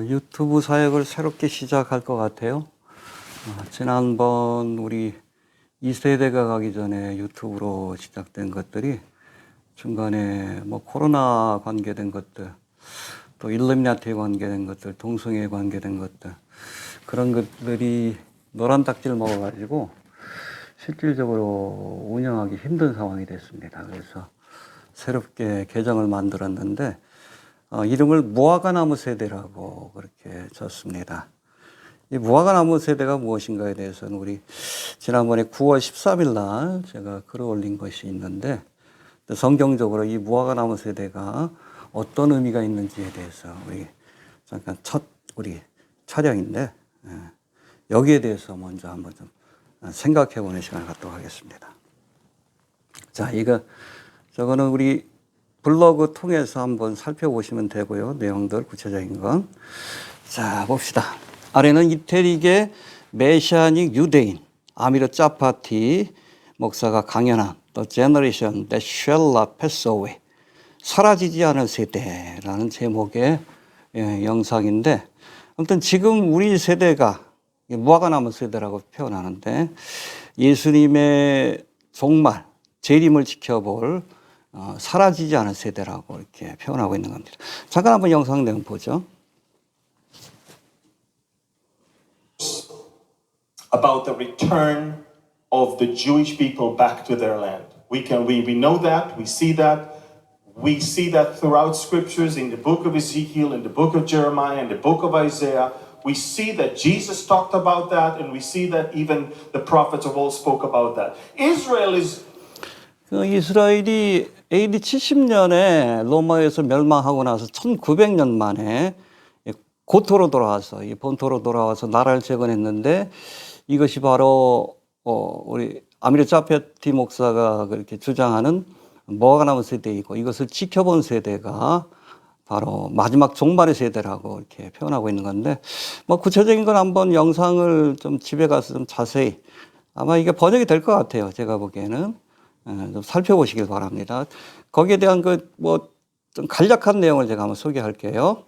유튜브 사역을 새롭게 시작할 것 같아요. 지난번 우리 2세대가 가기 전에 유튜브로 시작된 것들이 중간에 뭐 코로나 관계된 것들, 또 일루미나티에 관계된 것들, 동성애에 관계된 것들, 그런 것들이 노란 딱지를 먹어가지고 실질적으로 운영하기 힘든 상황이 됐습니다. 그래서 새롭게 계정을 만들었는데 이름을 무화과나무 세대라고 그렇게 졌습니다. 이 무화과나무 세대가 무엇인가에 대해서는 우리 지난번에 9월 13일 날 제가 글을 올린 것이 있는데, 성경적으로 이 무화과나무 세대가 어떤 의미가 있는지에 대해서 우리 잠깐 첫 우리 촬영인데, 여기에 대해서 먼저 한번 좀 생각해 보는 시간을 갖도록 하겠습니다. 자, 저거는 우리 블로그 통해서 한번 살펴보시면 되고요. 내용들 구체적인 건. 자, 봅시다. 아래는 이태리계 메시아닉 유대인 아미르 짜파티 목사가 강연한 The Generation That Shall Not Pass Away, 사라지지 않을 세대라는 제목의 영상인데, 아무튼 지금 우리 세대가 무화과나무 세대라고 표현하는데, 예수님의 종말 재림을 지켜볼 사라지지 않을 세대라고 이렇게 표현하고 있는 겁니다. 잠깐 한번 영상 내용 보죠. About the return of the Jewish people back to their land. We know that, we see that throughout scriptures, in the book of Ezekiel, in the book of Jeremiah, in the book of Isaiah. We see that Jesus talked about that, and we see that even the prophets of old spoke about that. 이스라엘이 AD 70년에 로마에서 멸망하고 나서 1900년 만에 고토로 돌아와서, 이 본토로 돌아와서 나라를 재건했는데, 이것이 바로 우리 아미르 짜파티 목사가 그렇게 주장하는 무화과나무 세대이고, 이것을 지켜본 세대가 바로 마지막 종말의 세대라고 이렇게 표현하고 있는 건데, 뭐 구체적인 건 한번 영상을 좀 집에 가서 좀 자세히, 아마 이게 번역이 될 것 같아요. 제가 보기에는 좀 살펴보시길 바랍니다. 거기에 대한 좀 간략한 내용을 제가 한번 소개할게요.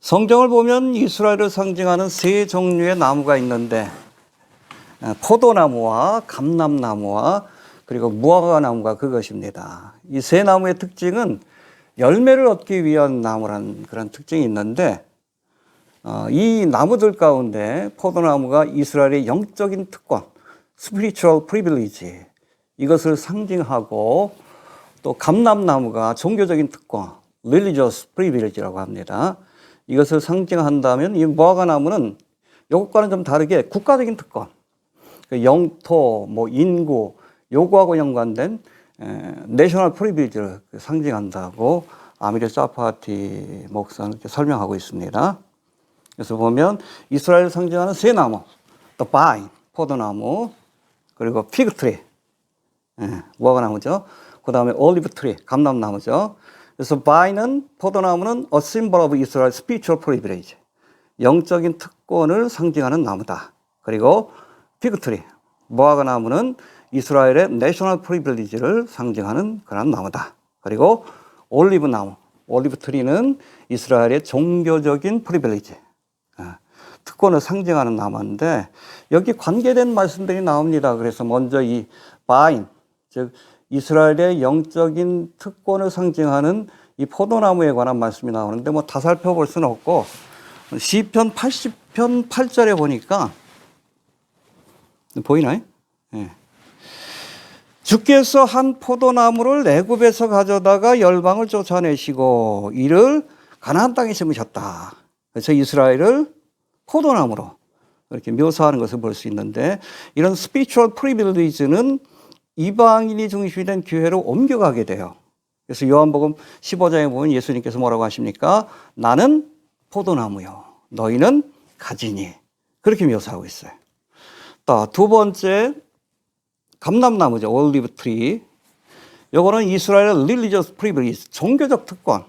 성경을 보면 이스라엘을 상징하는 세 종류의 나무가 있는데, 포도나무와 감람나무와 그리고 무화과나무가 그것입니다. 이 세 나무의 특징은 열매를 얻기 위한 나무라는 그런 특징이 있는데, 이 나무들 가운데 포도나무가 이스라엘의 영적인 특권, spiritual privilege, 이것을 상징하고, 또 감람나무가 종교적인 특권, religious privilege라고 합니다. 이것을 상징한다면 이 무화과나무는 이것과는 좀 다르게 국가적인 특권, 영토, 인구, 요구하고 연관된 내셔널 프리빌리지를 상징한다고 아미르 짜파티 목사는 이렇게 설명하고 있습니다. 그래서 보면 이스라엘을 상징하는 세 나무, 또 바인, 포도나무, 그리고 피그트리, 무화과나무죠. 그 다음에 올리브 트리, 감람나무죠. 그래서 바인은, 포도나무는 a symbol of Israel spiritual privilege, 영적인 특권을 상징하는 나무다. 그리고 피그트리, 무화과나무는 이스라엘의 내셔널 프리빌리지를 상징하는 그런 나무다. 그리고 올리브나무, 올리브 트리는 이스라엘의 종교적인 프리빌리지, 특권을 상징하는 나무인데, 여기 관계된 말씀들이 나옵니다. 그래서 먼저 이 바인, 즉 이스라엘의 영적인 특권을 상징하는 이 포도나무에 관한 말씀이 나오는데, 다 살펴볼 수는 없고, 시편 80편 8절에 보니까 보이나요? 네. 주께서 한 포도나무를 애굽에서 가져다가 열방을 쫓아내시고 이를 가나안 땅에 심으셨다. 그래서 이스라엘을 포도나무로 이렇게 묘사하는 것을 볼 수 있는데, 이런 spiritual privilege는 이방인이 중심이 된 교회로 옮겨가게 돼요. 그래서 요한복음 15장에 보면 예수님께서 뭐라고 하십니까? 나는 포도나무요, 너희는 가지니. 그렇게 묘사하고 있어요. 또 두 번째, 감람나무죠. 올리브 트리. 요거는 이스라엘의 religious privilege, 종교적 특권.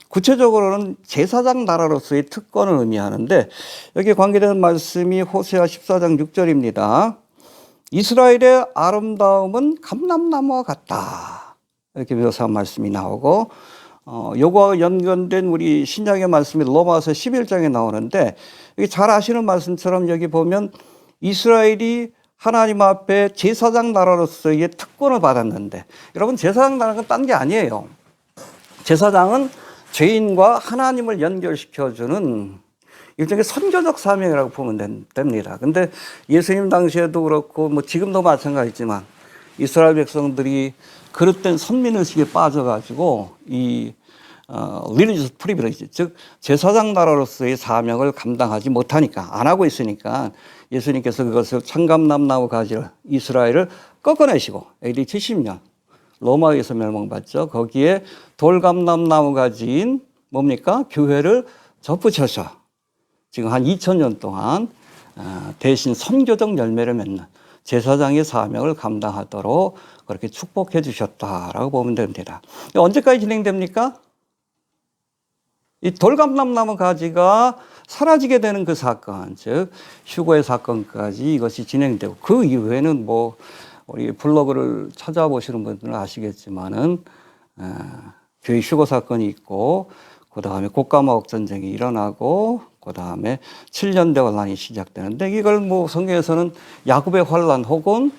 구체적으로는 제사장 나라로서의 특권을 의미하는데, 여기에 관계되는 말씀이 호세아 14장 6절입니다. 이스라엘의 아름다움은 감람나무와 같다. 이렇게 묘사한 말씀이 나오고, 요거와 연관된 우리 신약의 말씀이 로마서 11장에 나오는데, 이게 잘 아시는 말씀처럼 여기 보면 이스라엘이 하나님 앞에 제사장 나라로서의 특권을 받았는데, 여러분 제사장 나라는 딴 게 아니에요. 제사장은 죄인과 하나님을 연결시켜주는 일종의 선교적 사명이라고 보면 됩니다. 근데 예수님 당시에도 그렇고 뭐 지금도 마찬가지지만 이스라엘 백성들이 그릇된 선민의식에 빠져가지고 이 religious privilege, 즉 제사장 나라로서의 사명을 감당하지 못하니까, 안 하고 있으니까 예수님께서 그것을 참감람나무 가지를 이스라엘을 꺾어내시고 AD 70년 로마에서 멸망받죠. 거기에 돌감람나무 가지인 뭡니까? 교회를 접붙여서 지금 한 2000년 동안 대신 선교적 열매를 맺는 제사장의 사명을 감당하도록 그렇게 축복해 주셨다라고 보면 됩니다. 언제까지 진행됩니까? 이 돌감람나무 가지가 사라지게 되는 그 사건, 즉 휴거의 사건까지 이것이 진행되고, 그 이후에는 뭐 우리 블로그를 찾아보시는 분들은 아시겠지만은 교회 휴거 사건이 있고, 그 다음에 곡가마옥 전쟁이 일어나고, 그 다음에 7년대 환란이 시작되는데, 이걸 뭐 성경에서는 야곱의 환란 혹은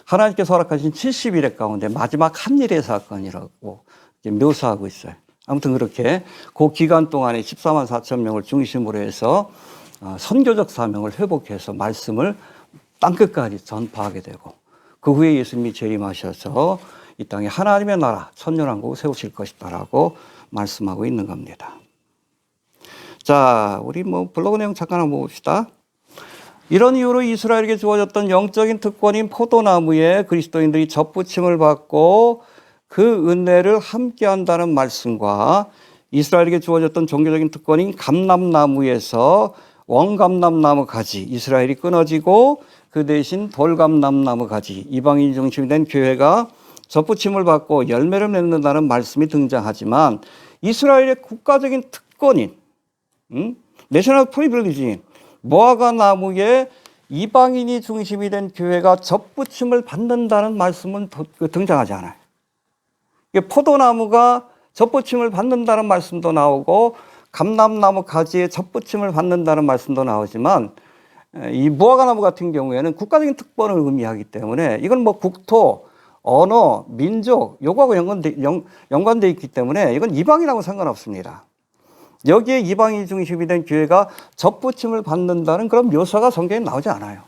하나님께서 허락하신 70일의 가운데 마지막 한 일의 사건이라고 묘사하고 있어요. 아무튼 그렇게 그 기간 동안에 14만 4천 명을 중심으로 해서 선교적 사명을 회복해서 말씀을 땅끝까지 전파하게 되고, 그 후에 예수님이 재림하셔서 이 땅에 하나님의 나라 천년왕국을 세우실 것이다라고 말씀하고 있는 겁니다. 자, 우리 뭐 블로그 내용 잠깐 한번 봅시다. 이런 이유로 이스라엘에게 주어졌던 영적인 특권인 포도나무에 그리스도인들이 접붙임을 받고 그 은혜를 함께 한다는 말씀과, 이스라엘에게 주어졌던 종교적인 특권인 감람나무에서 원감람나무 가지 이스라엘이 끊어지고 그 대신 돌감람나무 가지 이방인 중심이 된 교회가 접붙임을 받고 열매를 맺는다는 말씀이 등장하지만, 이스라엘의 국가적인 특권인 내셔널 프리빌리지인 무화과 나무에 이방인이 중심이 된 교회가 접붙임을 받는다는 말씀은 등장하지 않아요. 포도나무가 접붙임을 받는다는 말씀도 나오고 감람나무 가지에 접붙임을 받는다는 말씀도 나오지만, 이 무화과 나무 같은 경우에는 국가적인 특권을 의미하기 때문에 이건 뭐 국토, 언어, 민족 요거하고 연관돼 있기 때문에 이건 이방인하고 상관없습니다. 여기에 이방인 중심이 된 교회가 접붙임을 받는다는 그런 묘사가 성경에 나오지 않아요.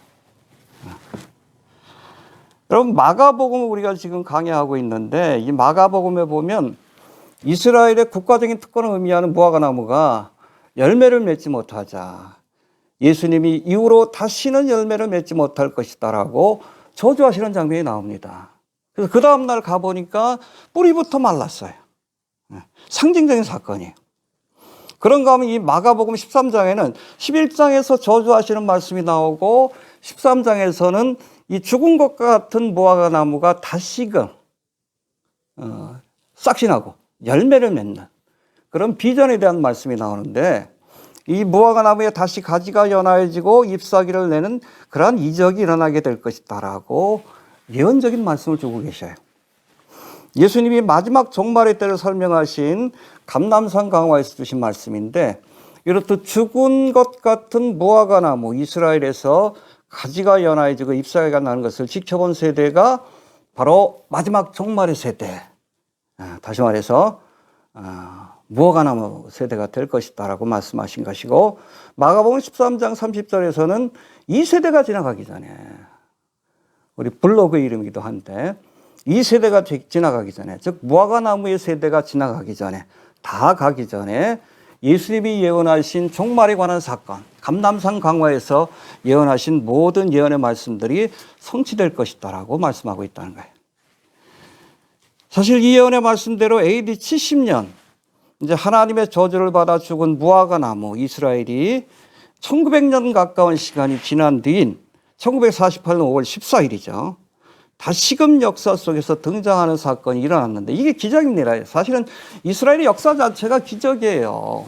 여러분, 마가복음을 우리가 지금 강의하고 있는데, 이 마가복음에 보면 이스라엘의 국가적인 특권을 의미하는 무화과 나무가 열매를 맺지 못하자 예수님이 이후로 다시는 열매를 맺지 못할 것이다라고 저주하시는 장면이 나옵니다. 그래서 그 다음날 가보니까 뿌리부터 말랐어요. 상징적인 사건이에요. 그런가 하면 이 마가복음 13장에는 11장에서 저주하시는 말씀이 나오고 13장에서는 이 죽은 것 같은 무화과 나무가 다시금 싹신하고 열매를 맺는 그런 비전에 대한 말씀이 나오는데, 이 무화과 나무에 다시 가지가 연화해지고 잎사귀를 내는 그러한 이적이 일어나게 될 것이다라고 예언적인 말씀을 주고 계셔요. 예수님이 마지막 종말의 때를 설명하신 감람산 강화에서 주신 말씀인데, 이렇듯 죽은 것 같은 무화과 나무, 이스라엘에서 가지가 연화해지고 잎사귀가 나는 것을 지켜본 세대가 바로 마지막 종말의 세대, 다시 말해서 무화과 나무 세대가 될 것이다라고 말씀하신 것이고, 마가복음 13장 30절에서는 이 세대가 지나가기 전에, 우리 블로그의 이름이기도 한데, 이 세대가 지나가기 전에, 즉 무화과 나무의 세대가 지나가기 전에, 다 가기 전에 예수님이 예언하신 종말에 관한 사건, 감람산 강화에서 예언하신 모든 예언의 말씀들이 성취될 것이다라고 말씀하고 있다는 거예요. 사실 이 예언의 말씀대로 AD 70년, 이제 하나님의 저주를 받아 죽은 무화과 나무 이스라엘이 1900년 가까운 시간이 지난 뒤인 1948년 5월 14일이죠. 다시금 역사 속에서 등장하는 사건이 일어났는데, 이게 기적입니다. 사실은 이스라엘의 역사 자체가 기적이에요.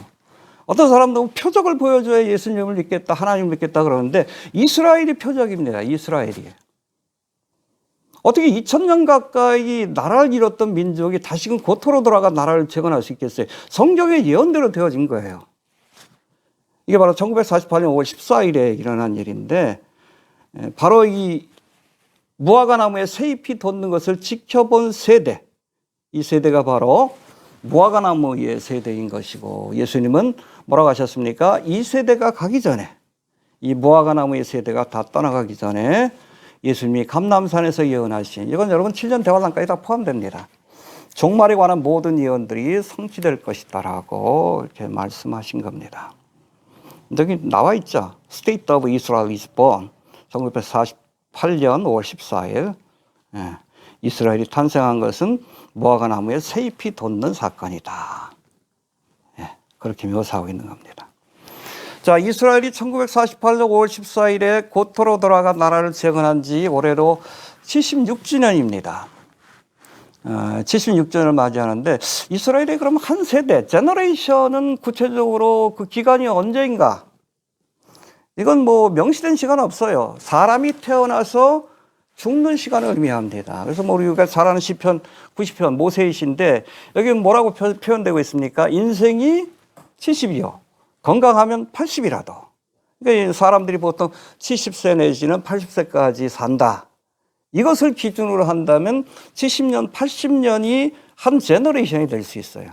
어떤 사람들은 표적을 보여줘야 예수님을 믿겠다, 하나님을 믿겠다 그러는데, 이스라엘이 표적입니다. 이스라엘이. 어떻게 2000년 가까이 나라를 잃었던 민족이 다시금 고토로 돌아가 나라를 재건할 수 있겠어요? 성경의 예언대로 되어진 거예요. 이게 바로 1948년 5월 14일에 일어난 일인데, 바로 이 무화과 나무에 새잎이 돋는 것을 지켜본 세대, 이 세대가 바로 무화과 나무의 세대인 것이고, 예수님은 뭐라고 하셨습니까? 이 세대가 가기 전에, 이 무화과 나무의 세대가 다 떠나가기 전에 예수님이 감람산에서 예언하신, 이건 여러분 7년 대환란까지 다 포함됩니다. 종말에 관한 모든 예언들이 성취될 것이다라고 이렇게 말씀하신 겁니다. 여기 나와 있죠. State of Israel is born. 1948년 5월 14일. 이스라엘이 탄생한 것은 무화과 나무에 새잎이 돋는 사건이다. 그렇게 묘사하고 있는 겁니다. 자, 이스라엘이 1948년 5월 14일에 고토로 돌아가 나라를 재건한 지 올해로 76주년입니다. 76주년을 맞이하는데, 이스라엘의 그럼 한 세대, 제너레이션은 구체적으로 그 기간이 언제인가? 이건 뭐 명시된 시간 없어요. 사람이 태어나서 죽는 시간을 의미합니다. 그래서 뭐 우리가 잘 아는 시편 90편 모세의 시인데, 여기 뭐라고 표현되고 있습니까? 인생이 70이요. 건강하면 80이라도. 그러니까 사람들이 보통 70세 내지는 80세까지 산다. 이것을 기준으로 한다면 70년, 80년이 한 제너레이션이 될 수 있어요.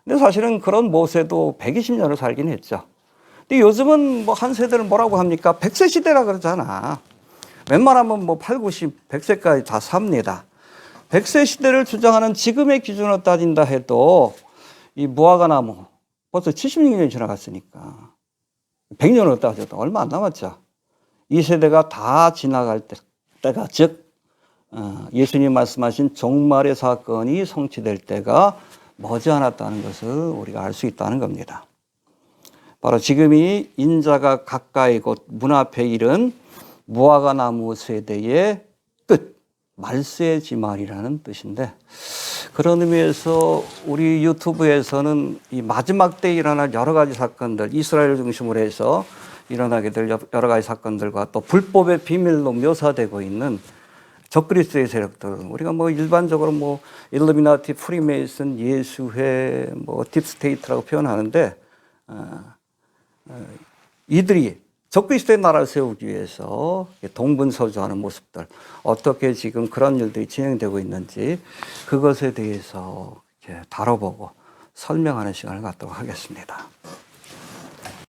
근데 사실은 그런 모세도 120년을 살긴 했죠. 근데 요즘은 뭐 한 세대를 뭐라고 합니까? 100세 시대라 그러잖아. 웬만하면 뭐 8, 90, 100세까지 다 삽니다. 100세 시대를 주장하는 지금의 기준으로 따진다 해도 이 무화과 나무 벌써 76년이 지나갔으니까 100년으로 따져도 얼마 안 남았죠. 이 세대가 다 지나갈 때가, 즉 예수님 말씀하신 종말의 사건이 성취될 때가 머지않았다는 것을 우리가 알 수 있다는 겁니다. 바로 지금이 인자가 가까이 곧 문 앞에 이른 무화과 나무 세대의 끝, 말세의 지말이라는 뜻인데, 그런 의미에서 우리 유튜브에서는 이 마지막 때 일어날 여러 가지 사건들, 이스라엘을 중심으로 해서 일어나게 될 여러 가지 사건들과 또 불법의 비밀로 묘사되고 있는 적그리스도의 세력들, 우리가 뭐 일반적으로 뭐 일루미나티, 프리메이슨, 예수회, 뭐 딥스테이트라고 표현하는데, 이들이 적그리스도의 나라를 세우기 위해서 동분서주하는 모습들, 어떻게 지금 그런 일들이 진행되고 있는지 그것에 대해서 이렇게 다뤄보고 설명하는 시간을 갖도록 하겠습니다.